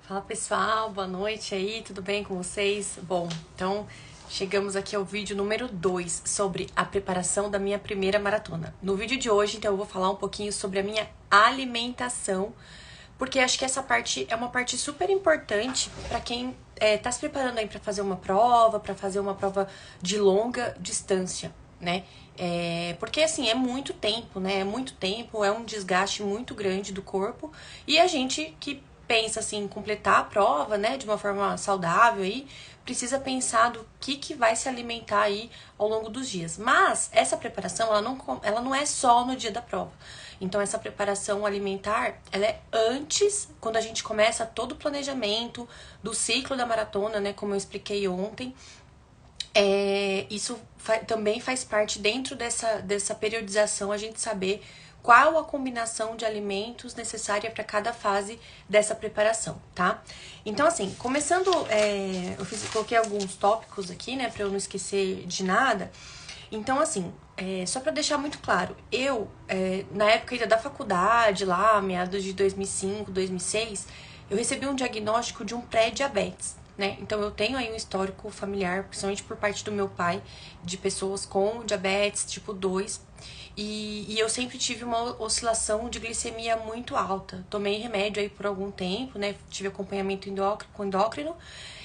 Fala pessoal, boa noite aí, tudo bem com vocês? Bom, então chegamos aqui ao vídeo número 2 sobre a preparação da minha primeira maratona. No vídeo de hoje, então, eu vou falar um pouquinho sobre a minha alimentação, porque acho que essa parte é uma parte super importante para quem tá se preparando aí para fazer uma prova de longa distância, né? Porque assim, é muito tempo, né? É muito tempo, é um desgaste muito grande do corpo e a gente que pensa assim, em completar a prova, né, de uma forma saudável aí, precisa pensar do que vai se alimentar aí ao longo dos dias. Mas essa preparação, ela não é só no dia da prova. Então, essa preparação alimentar, ela é antes, quando a gente começa todo o planejamento do ciclo da maratona, né, como eu expliquei ontem. Isso também faz parte dentro dessa periodização, a gente saber qual a combinação de alimentos necessária para cada fase dessa preparação, tá? Então, assim, começando, coloquei alguns tópicos aqui, né, para eu não esquecer de nada. Então, assim, só para deixar muito claro, na época ainda da faculdade, lá, meados de 2005, 2006, eu recebi um diagnóstico de um pré-diabetes, né? Então, eu tenho aí um histórico familiar, principalmente por parte do meu pai, de pessoas com diabetes tipo 2. E eu sempre tive uma oscilação de glicemia muito alta. Tomei remédio aí por algum tempo, né? Tive acompanhamento com endócrino.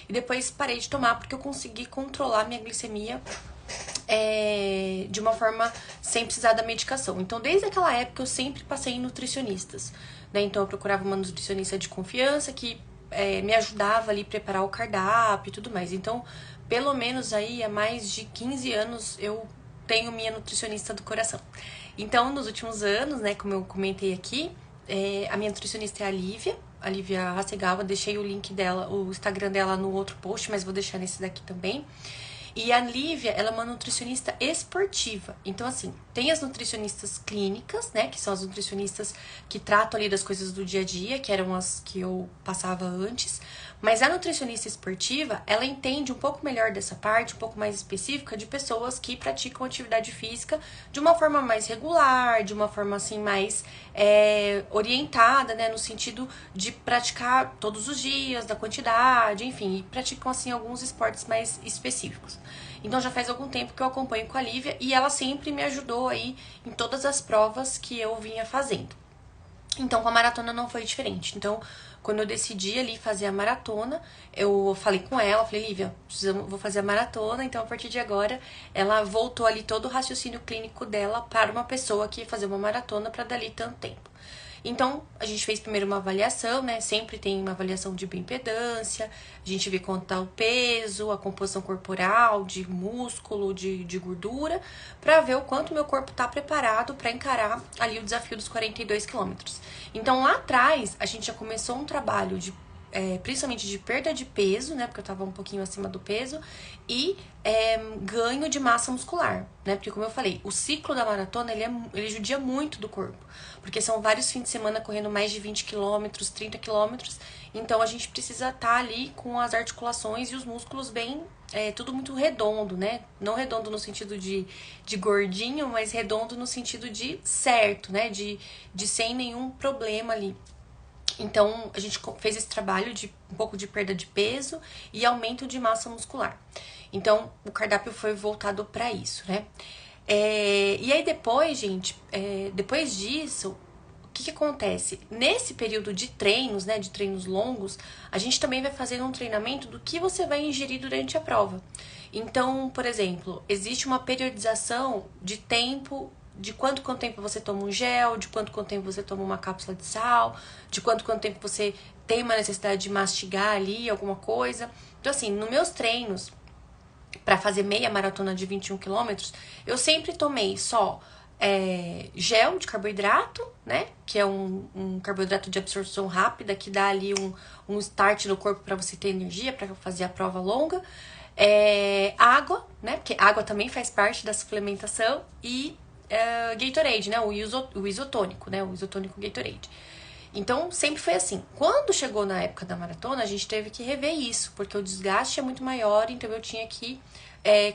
E depois parei de tomar porque eu consegui controlar minha glicemia de uma forma sem precisar da medicação. Então, desde aquela época, eu sempre passei em nutricionistas, né? Então, eu procurava uma nutricionista de confiança que me ajudava ali a preparar o cardápio e tudo mais. Então, pelo menos aí há mais de 15 anos eu tenho minha nutricionista do coração. Então, nos últimos anos, né, como eu comentei aqui, a minha nutricionista é a Lívia Hasegawa. Deixei o link dela, o Instagram dela no outro post, mas vou deixar nesse daqui também. E a Lívia, ela é uma nutricionista esportiva. Então, assim, tem as nutricionistas clínicas, né? Que são as nutricionistas que tratam ali das coisas do dia a dia, que eram as que eu passava antes. Mas a nutricionista esportiva, ela entende um pouco melhor dessa parte, um pouco mais específica, de pessoas que praticam atividade física de uma forma mais regular, de uma forma, assim, mais orientada, né? No sentido de praticar todos os dias, da quantidade, enfim. E praticam, assim, alguns esportes mais específicos. Então já faz algum tempo que eu acompanho com a Lívia e ela sempre me ajudou aí em todas as provas que eu vinha fazendo. Então, com a maratona não foi diferente. Então, quando eu decidi ali fazer a maratona, eu falei com ela, falei, Lívia, vou fazer a maratona, então a partir de agora ela voltou ali todo o raciocínio clínico dela para uma pessoa que ia fazer uma maratona para dali tanto tempo. Então, a gente fez primeiro uma avaliação, né? Sempre tem uma avaliação de bioimpedância, a gente vê quanto tá o peso, a composição corporal, de músculo, de gordura, para ver o quanto meu corpo tá preparado para encarar ali o desafio dos 42 quilômetros. Então, lá atrás, a gente já começou um trabalho principalmente de perda de peso, né? Porque eu tava um pouquinho acima do peso, e ganho de massa muscular, né? Porque, como eu falei, o ciclo da maratona ele judia muito do corpo, porque são vários fins de semana correndo mais de 20 quilômetros, 30 quilômetros, então a gente precisa estar ali com as articulações e os músculos bem, tudo muito redondo, né? Não redondo no sentido de gordinho, mas redondo no sentido de certo, né? De sem nenhum problema ali. Então, a gente fez esse trabalho de um pouco de perda de peso e aumento de massa muscular. Então, o cardápio foi voltado para isso, né? E aí depois, gente, depois disso, o que acontece? Nesse período de treinos, né, de treinos longos, a gente também vai fazer um treinamento do que você vai ingerir durante a prova. Então, por exemplo, existe uma periodização de tempo, de quanto tempo você toma um gel, de quanto tempo você toma uma cápsula de sal, de quanto tempo você tem uma necessidade de mastigar ali alguma coisa. Então, assim, nos meus treinos, para fazer meia maratona de 21 quilômetros, eu sempre tomei só gel de carboidrato, né? Que é um carboidrato de absorção rápida, que dá ali um start no corpo para você ter energia para fazer a prova longa. Água, né? Porque água também faz parte da suplementação. E Gatorade, né? O isotônico, né? O isotônico Gatorade. Então, sempre foi assim. Quando chegou na época da maratona, a gente teve que rever isso, porque o desgaste é muito maior, então eu tinha que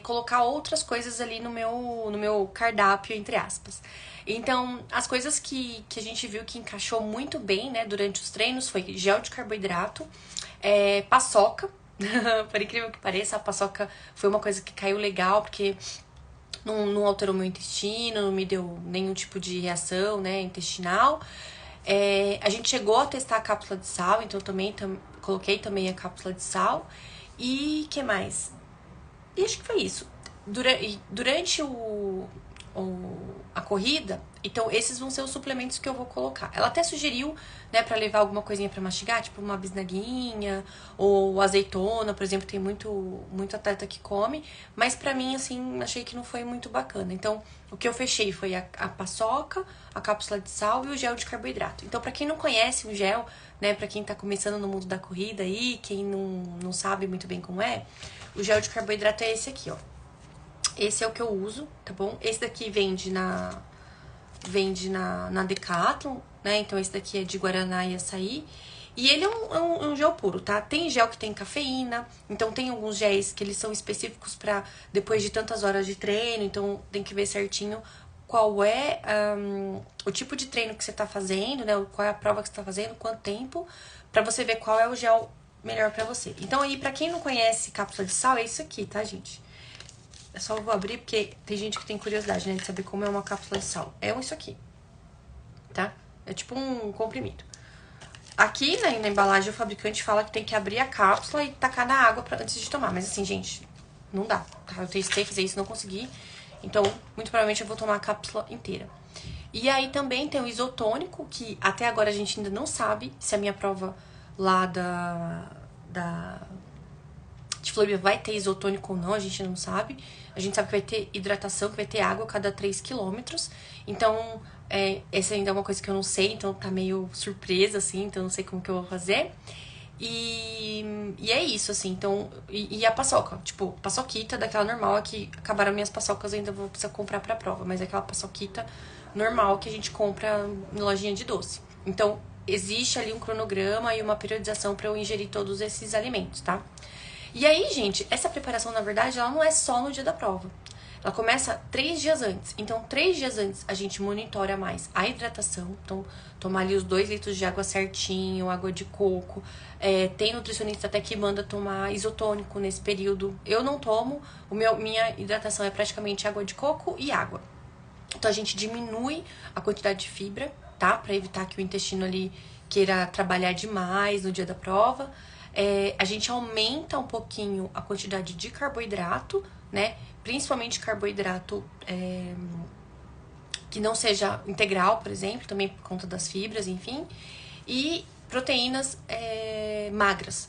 colocar outras coisas ali no meu cardápio, entre aspas. Então, as coisas que a gente viu que encaixou muito bem, né, durante os treinos foi gel de carboidrato, paçoca. Por incrível que pareça, a paçoca foi uma coisa que caiu legal, porque não alterou meu intestino, não me deu nenhum tipo de reação, né, intestinal. A gente chegou a testar a cápsula de sal, então também coloquei também a cápsula de sal. E que mais? E acho que foi isso. Durante a corrida, então esses vão ser os suplementos que eu vou colocar. Ela até sugeriu, né, pra levar alguma coisinha pra mastigar, tipo uma bisnaguinha ou azeitona, por exemplo, tem muito atleta que come, mas pra mim, assim, achei que não foi muito bacana. Então, o que eu fechei foi a paçoca, a cápsula de sal e o gel de carboidrato. Então, pra quem não conhece o gel, né, pra quem tá começando no mundo da corrida aí, quem não sabe muito bem como é, o gel de carboidrato é esse aqui, ó. Esse é o que eu uso, tá bom? Esse daqui vende na Decathlon, né? Então esse daqui é de guaraná e açaí. E ele é um gel puro, tá? Tem gel que tem cafeína, então tem alguns géis que eles são específicos pra depois de tantas horas de treino, então tem que ver certinho qual é o tipo de treino que você tá fazendo, né? Qual é a prova que você tá fazendo, quanto tempo, pra você ver qual é o gel melhor pra você. Então aí, pra quem não conhece cápsula de sal, é isso aqui, tá, gente? Eu só vou abrir porque tem gente que tem curiosidade, né, de saber como é uma cápsula de sal. É isso aqui, tá? É tipo um comprimido. Aqui, né, na embalagem, o fabricante fala que tem que abrir a cápsula e tacar na água antes de tomar. Mas assim, gente, não dá, tá? Eu testei fazer isso, não consegui. Então, muito provavelmente eu vou tomar a cápsula inteira. E aí também tem o isotônico, que até agora a gente ainda não sabe se a minha prova lá de Floripa vai ter isotônico ou não, a gente não sabe. A gente sabe que vai ter hidratação, que vai ter água a cada 3 quilômetros. Então, essa ainda é uma coisa que eu não sei, então tá meio surpresa, assim, então não sei como que eu vou fazer. E é isso, assim, então... E a paçoca, tipo, paçoquita daquela normal, que acabaram minhas paçocas, ainda vou precisar comprar pra prova. Mas é aquela paçoquita normal que a gente compra em lojinha de doce. Então, existe ali um cronograma e uma periodização pra eu ingerir todos esses alimentos, tá? E aí, gente, essa preparação, na verdade, ela não é só no dia da prova. Ela começa 3 dias antes. Então, 3 dias antes, a gente monitora mais a hidratação. Então, tomar ali os 2 litros de água certinho, água de coco. Tem nutricionista até que manda tomar isotônico nesse período. Eu não tomo. Minha hidratação é praticamente água de coco e água. Então, a gente diminui a quantidade de fibra, tá? Pra evitar que o intestino ali queira trabalhar demais no dia da prova. A gente aumenta um pouquinho a quantidade de carboidrato, né? Principalmente carboidrato que não seja integral, por exemplo, também por conta das fibras, enfim. E proteínas magras.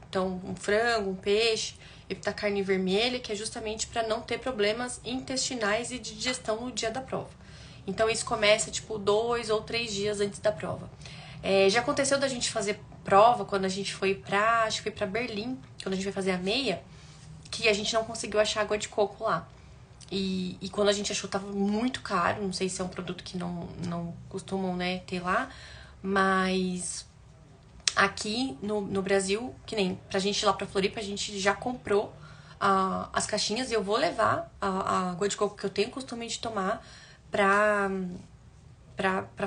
Então, um frango, um peixe, evitar carne vermelha, que é justamente para não ter problemas intestinais e de digestão no dia da prova. Então, isso começa, tipo, 2 ou 3 dias antes da prova. Já aconteceu da gente fazer prova quando a gente foi acho que foi pra Berlim, quando a gente foi fazer a meia, que a gente não conseguiu achar água de coco lá. E quando a gente achou, tava muito caro, não sei se é um produto que não costumam, né, ter lá, mas aqui no Brasil, que nem pra gente ir lá pra Floripa, a gente já comprou as caixinhas e eu vou levar a água de coco que eu tenho costume de tomar pra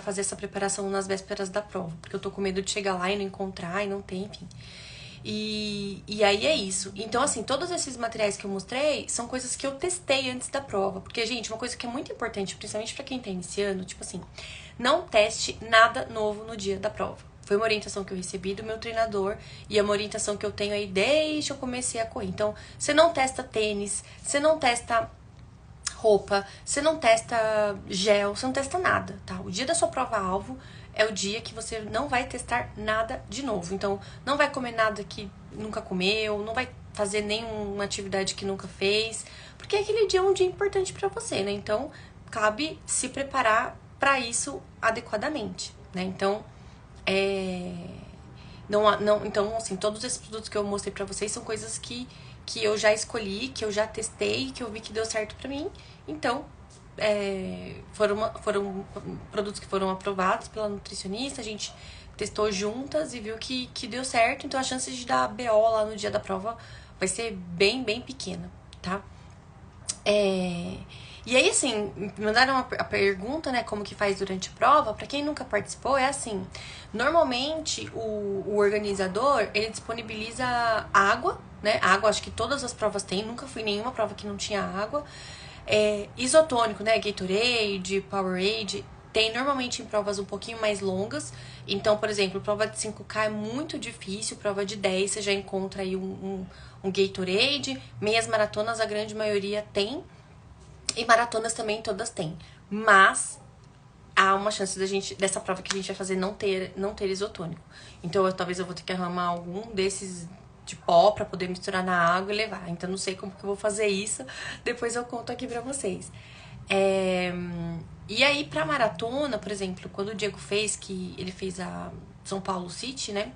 fazer essa preparação nas vésperas da prova. Porque eu tô com medo de chegar lá e não encontrar e não tem, enfim. E aí é isso. Então, assim, todos esses materiais que eu mostrei são coisas que eu testei antes da prova. Porque, gente, uma coisa que é muito importante, principalmente pra quem tá iniciando, tipo assim, não teste nada novo no dia da prova. Foi uma orientação que eu recebi do meu treinador e é uma orientação que eu tenho aí desde que eu comecei a correr. Então, você não testa tênis, você não testa roupa, você não testa gel, você não testa nada, tá? O dia da sua prova-alvo é o dia que você não vai testar nada de novo. Então, não vai comer nada que nunca comeu, não vai fazer nenhuma atividade que nunca fez, porque aquele dia é um dia importante pra você, né? Então, cabe se preparar pra isso adequadamente, né? Então, então, assim, todos esses produtos que eu mostrei pra vocês são coisas que eu já escolhi, que eu já testei, que eu vi que deu certo pra mim. Então, foram produtos que foram aprovados pela nutricionista. A gente testou juntas e viu que deu certo, então a chance de dar BO lá no dia da prova vai ser bem, bem pequena, tá? E aí, assim, me mandaram a pergunta, né, como que faz durante a prova. Pra quem nunca participou, é assim, normalmente o organizador, ele disponibiliza água, né, água, acho que todas as provas têm, nunca fui em nenhuma prova que não tinha água. Isotônico, né, Gatorade, Powerade, tem normalmente em provas um pouquinho mais longas. Então, por exemplo, prova de 5K é muito difícil, prova de 10 você já encontra aí um Gatorade. Meias maratonas, a grande maioria tem. E maratonas também todas têm. Mas há uma chance dessa prova que a gente vai fazer não ter isotônico. Então, talvez eu vou ter que arrumar algum desses de pó pra poder misturar na água e levar. Então, não sei como que eu vou fazer isso. Depois eu conto aqui pra vocês. E aí, pra maratona, por exemplo, quando o Diego fez, que ele fez a São Paulo City, né?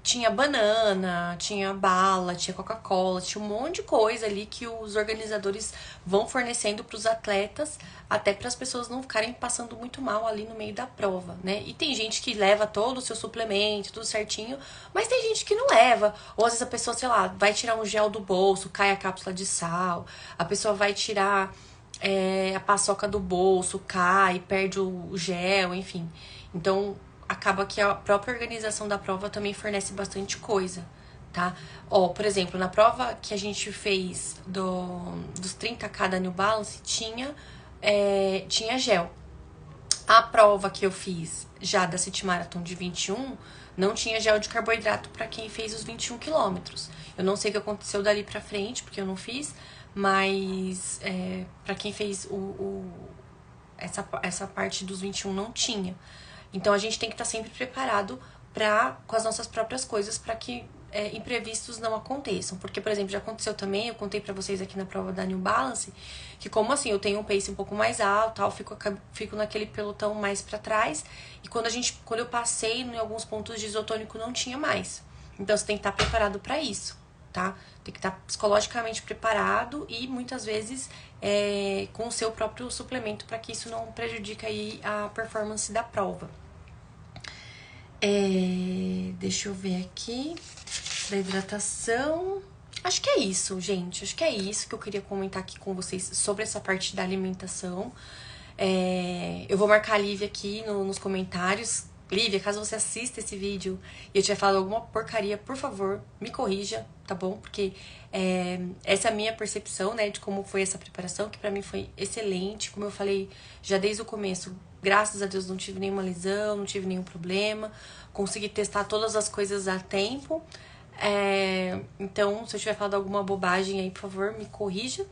Tinha banana, tinha bala, tinha Coca-Cola, tinha um monte de coisa ali que os organizadores vão fornecendo para os atletas, até para as pessoas não ficarem passando muito mal ali no meio da prova, né? E tem gente que leva todo o seu suplemento, tudo certinho, mas tem gente que não leva. Ou às vezes a pessoa, sei lá, vai tirar um gel do bolso, cai a cápsula de sal, a pessoa vai tirar a paçoca do bolso, cai, perde o gel, enfim. Então, acaba que a própria organização da prova também fornece bastante coisa, tá? Ó, por exemplo, na prova que a gente fez dos 30K da New Balance, tinha gel. A prova que eu fiz já da City Marathon de 21, não tinha gel de carboidrato para quem fez os 21 quilômetros. Eu não sei o que aconteceu dali pra frente, porque eu não fiz, mas para quem fez essa parte dos 21 não tinha. Então, a gente tem que estar sempre preparado com as nossas próprias coisas para que imprevistos não aconteçam. Porque, por exemplo, já aconteceu também, eu contei pra vocês aqui na prova da New Balance, que como assim, eu tenho um pace um pouco mais alto, tal, fico naquele pelotão mais pra trás, e quando eu passei em alguns pontos de isotônico não tinha mais. Então, você tem que estar preparado pra isso, tá? Tem que estar psicologicamente preparado e muitas vezes com o seu próprio suplemento para que isso não prejudique aí a performance da prova. Deixa eu ver aqui. Da hidratação. Acho que é isso, gente. Acho que é isso que eu queria comentar aqui com vocês sobre essa parte da alimentação. Eu vou marcar a Lívia aqui nos comentários. Lívia, caso você assista esse vídeo e eu tiver falado alguma porcaria, por favor, me corrija, tá bom? Porque essa é a minha percepção, né, de como foi essa preparação, que pra mim foi excelente. Como eu falei já desde o começo, graças a Deus não tive nenhuma lesão, não tive nenhum problema. Consegui testar todas as coisas a tempo. Então, se eu tiver falado alguma bobagem aí, por favor, me corrija.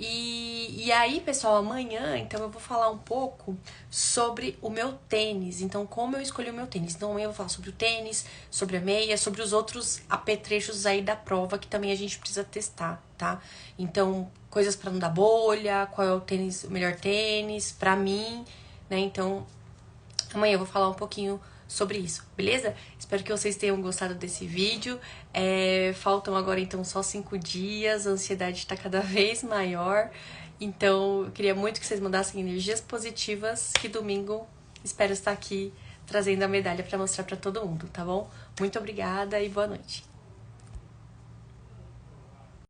E aí, pessoal, amanhã, então, eu vou falar um pouco sobre o meu tênis. Então, como eu escolhi o meu tênis. Então, amanhã eu vou falar sobre o tênis, sobre a meia, sobre os outros apetrechos aí da prova que também a gente precisa testar, tá? Então, coisas pra não dar bolha, qual é o melhor tênis pra mim, né? Então, amanhã eu vou falar um pouquinho sobre isso, beleza? Espero que vocês tenham gostado desse vídeo. Faltam agora, então, só 5 dias. A ansiedade tá cada vez maior. Então, eu queria muito que vocês mandassem energias positivas, que domingo espero estar aqui trazendo a medalha pra mostrar pra todo mundo, tá bom? Muito obrigada e boa noite.